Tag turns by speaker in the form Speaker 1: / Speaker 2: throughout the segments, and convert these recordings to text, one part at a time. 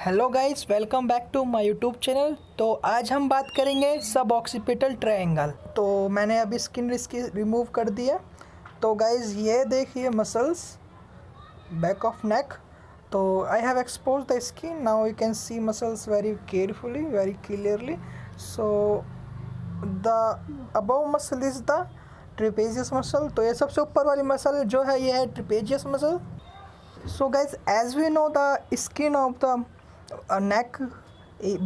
Speaker 1: Hello guys, welcome back to my YouTube channel. तो आज हम बात करेंगे सब ऑक्सीपिटल ट्रायंगल। तो मैंने अभी स्किन इसकी रिमूव कर दिया। तो गाइस ये देखिए मसल्स, बैक ऑफ नेक। तो I have expose the skin, now you can see muscles very carefully, very clearly. So the above muscle is the trapezius muscle. तो ये सबसे ऊपर वाली मसल जो है ये है trapezius muscle. So guys, as we know, the skin of the neck,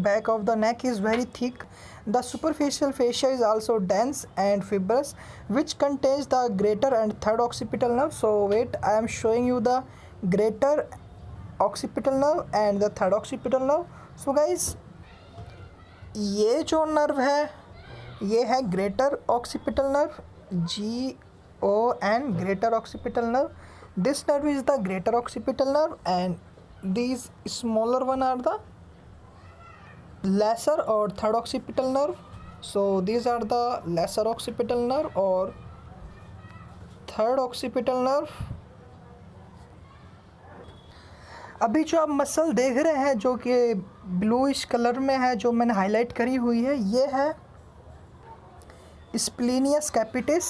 Speaker 1: back of the neck is very thick. The superficial fascia is also dense and fibrous, which contains the greater and third occipital nerve. So wait, I am showing you the greater occipital nerve and the third occipital nerve. So guys, ये जो nerve है ये है greater occipital nerve, GON, greater occipital nerve. This nerve is the greater occipital nerve and these smaller one are the lesser or third occipital nerve. So these are the lesser occipital nerve or third occipital nerve. अभी जो आप muscle देख रहे हैं जो कि bluish colour में है, जो मैंने हाईलाइट करी हुई है, ये है स्प्लीनियस capitis.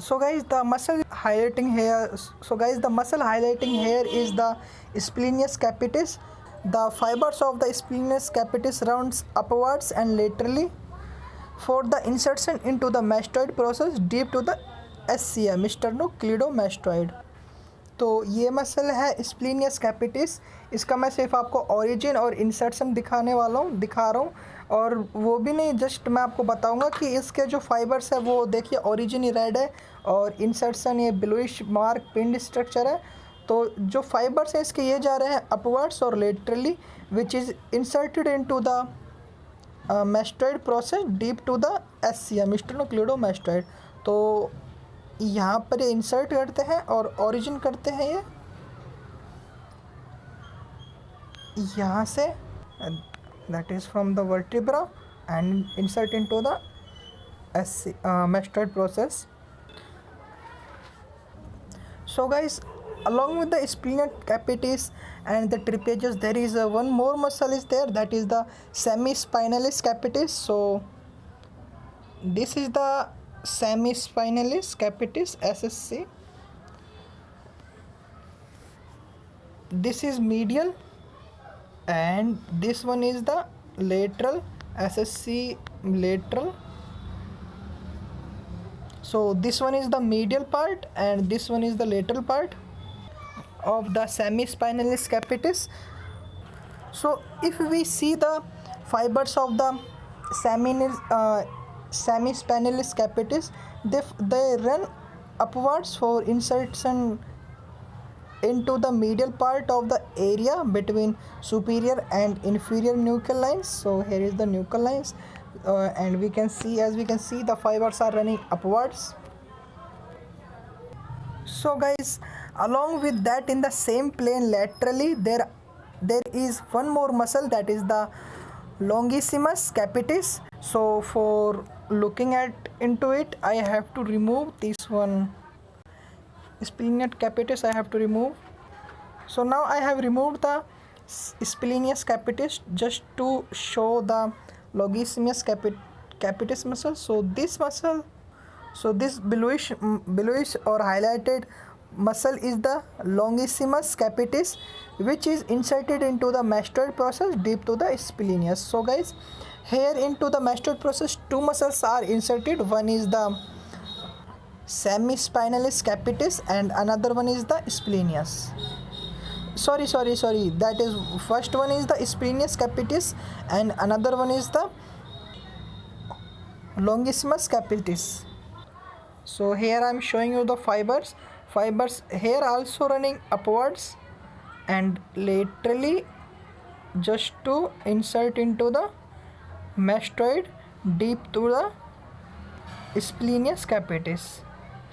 Speaker 1: So guys, the muscle highlighting here. So guys, the muscle highlighting here is the splenius capitis. The fibers of the splenius capitis runs upwards and laterally for the insertion into the mastoid process deep to the SCM, sternocleidomastoid. तो ये muscle है स्प्लीनियस capitis. इसका मैं सिर्फ आपको origin और insertion दिखा रहा हूँ. और वो भी नहीं, जस्ट मैं आपको बताऊंगा कि इसके जो फाइबर्स है वो देखिए ओरिजिन ही रेड है और इंसर्शन ये ब्लूइश मार्क पिंड स्ट्रक्चर है. तो जो फाइबर्स हैं इसके ये जा रहे हैं अपवर्ड्स और laterally, which is inserted into the mastoid process deep to the SCM, sternocleidomastoid. तो यहाँ पर ये इंसर्ट करते हैं और ओरिजिन करते हैं ये यहाँ से, that is from the vertebra, and insert into the mastoid process. So guys, along with the splenic capitis and the trapezius, there is one more muscle is there, that is the semispinalis capitis. So this is the semispinalis capitis, SSC. This is medial and this one is the lateral, SSC lateral. So this one is the medial part and this one is the lateral part of the semispinalis capitis. So if we see the fibers of the semispinalis capitis, they run upwards for insertion into the medial part of the area between superior and inferior nuchal lines. So here is the nuchal lines, and we can see the fibers are running upwards. So guys, along with that, in the same plane laterally there is one more muscle, that is the longissimus capitis. So for looking into it, I have to remove this one splenius capitis. I have to remove. So now I have removed the splenius capitis just to show the longissimus capitis muscle. So this muscle, so this bluish or highlighted muscle is the longissimus capitis, which is inserted into the mastoid process deep to the splenius. So guys, here into the mastoid process two muscles are inserted. One is the semispinalis capitis and another one is the splenius. Sorry, that is, first one is the splenius capitis and another one is the longissimus capitis. So here I am showing you the fibers here also running upwards and laterally just to insert into the mastoid deep to the splenius capitis.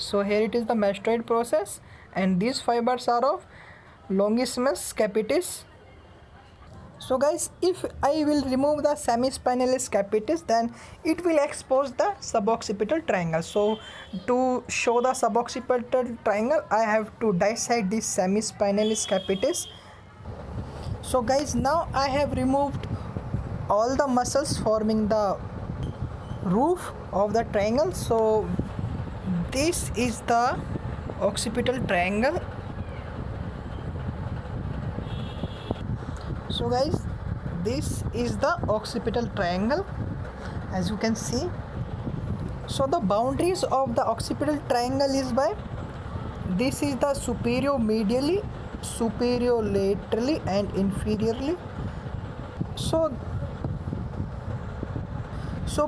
Speaker 1: So here it is the mastoid process and these fibers are of longissimus capitis. So guys, if I will remove the semispinalis capitis, then it will expose the suboccipital triangle. So to show the suboccipital triangle, I have to dissect this semispinalis capitis. So guys, now I have removed all the muscles forming the roof of the triangle. So this is the occipital triangle. So guys, this is the occipital triangle, as you can see. So the boundaries of the occipital triangle is by, this is the superior medially, superior laterally and inferiorly. So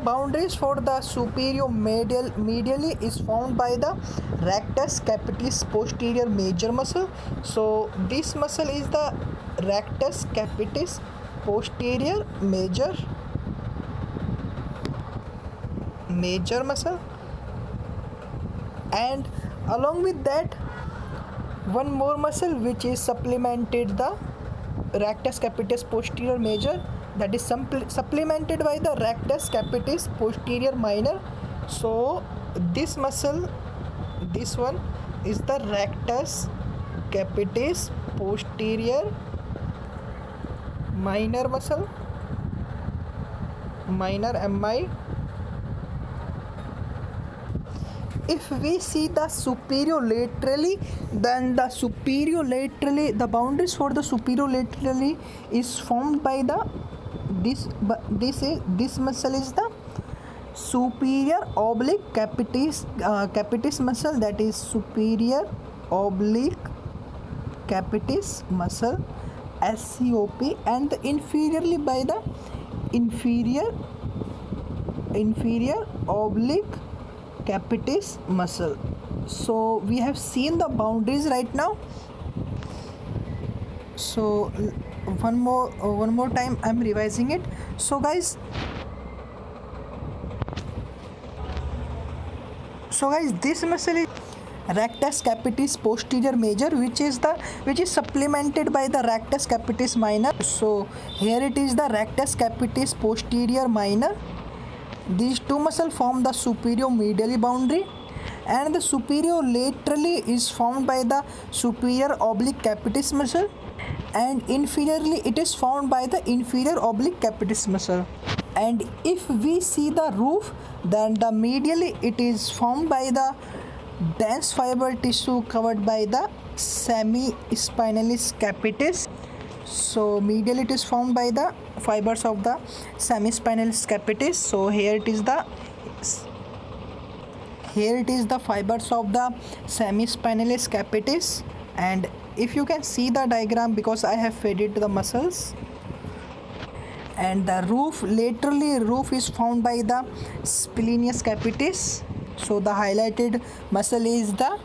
Speaker 1: boundaries for the superior medially is found by the rectus capitis posterior major muscle. So this muscle is the rectus capitis posterior major muscle, and along with that one more muscle which is supplemented the rectus capitis posterior major, that is supplemented by the rectus capitis posterior minor. So this muscle, this one is the rectus capitis posterior minor muscle, minor MI. If we see the superior laterally, then the boundaries for the superior laterally is formed by the this muscle is the superior oblique capitis muscle, that is superior oblique capitis muscle, SCOP, and the inferiorly by the inferior oblique capitis muscle. So we have seen the boundaries right now. So one more time I'm revising it. So guys, this muscle is rectus capitis posterior major, which is supplemented by the rectus capitis minor. So here it is the rectus capitis posterior minor. These two muscles form the superior medially boundary, and the superior laterally is formed by the superior oblique capitis muscle, and inferiorly it is formed by the inferior oblique capitis muscle. And if we see the roof, then the medially it is formed by the dense fiber tissue covered by the semispinalis capitis. So medially it is formed by the fibers of the semispinalis capitis. So here it is the fibers of the semispinalis capitis. And if you can see the diagram, because I have faded the muscles, and the roof is formed by the splenius capitis. So the highlighted muscle is the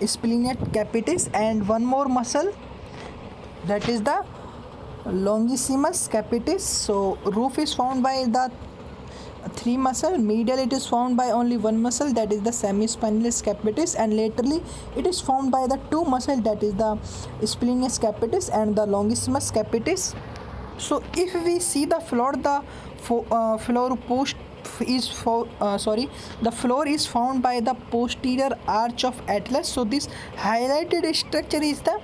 Speaker 1: splenius capitis, and one more muscle, that is the longissimus capitis. So roof is formed by the three muscle. Medial it is formed by only one muscle, that is the semispinalis capitis, and laterally it is formed by the two muscle, that is the splenius capitis and the longissimus capitis. So if we see the floor, the floor is formed by the posterior arch of atlas. So this highlighted structure is the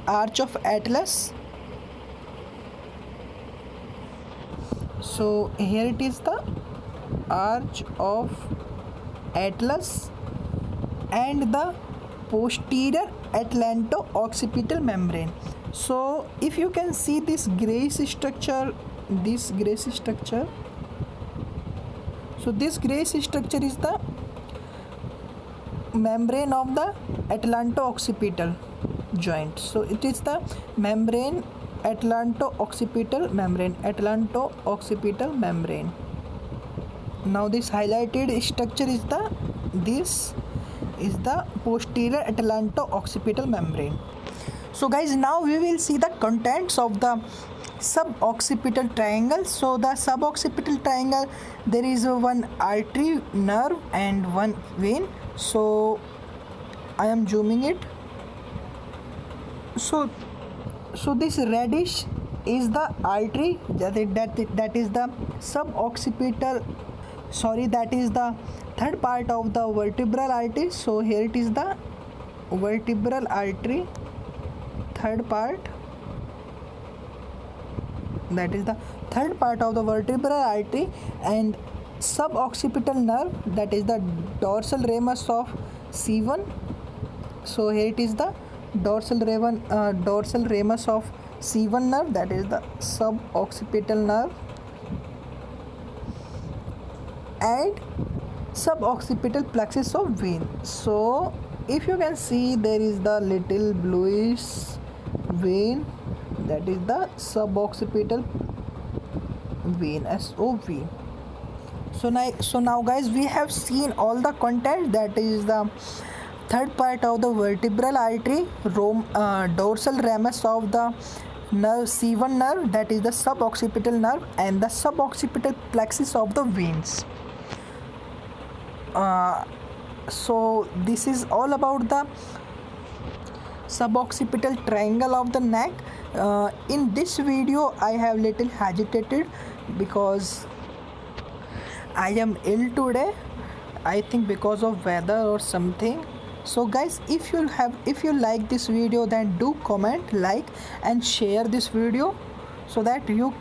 Speaker 1: arch of atlas. So here it is the arch of atlas and the posterior atlanto-occipital membrane. So if you can see this grayish structure, so this grayish structure is the membrane of the atlanto-occipital joint. So it is the membrane, atlanto-occipital membrane. Now this highlighted structure is the posterior atlanto-occipital membrane. So guys, now we will see the contents of the suboccipital triangle. So the suboccipital triangle, there is one artery, nerve and one vein. So I am zooming it. So this reddish is the artery, that is the suboccipital, that is the third part of the vertebral artery. So here it is the vertebral artery, third part. that is the third part of the vertebral artery, and suboccipital nerve, that is the dorsal ramus of C1. So here it is the dorsal ramus of C1 nerve, that is the suboccipital nerve, and suboccipital plexus of vein. So if you can see, there is the little bluish vein, that is the suboccipital vein, SOV. So now guys, we have seen all the content, that is the third part of the vertebral artery, dorsal ramus of the nerve C1 nerve, that is the suboccipital nerve, and the suboccipital plexus of the veins. So this is all about the suboccipital triangle of the neck. In this video I have little hesitated because I am ill today, I think because of weather or something. So guys, if you like this video, then do comment, like and share this video so that you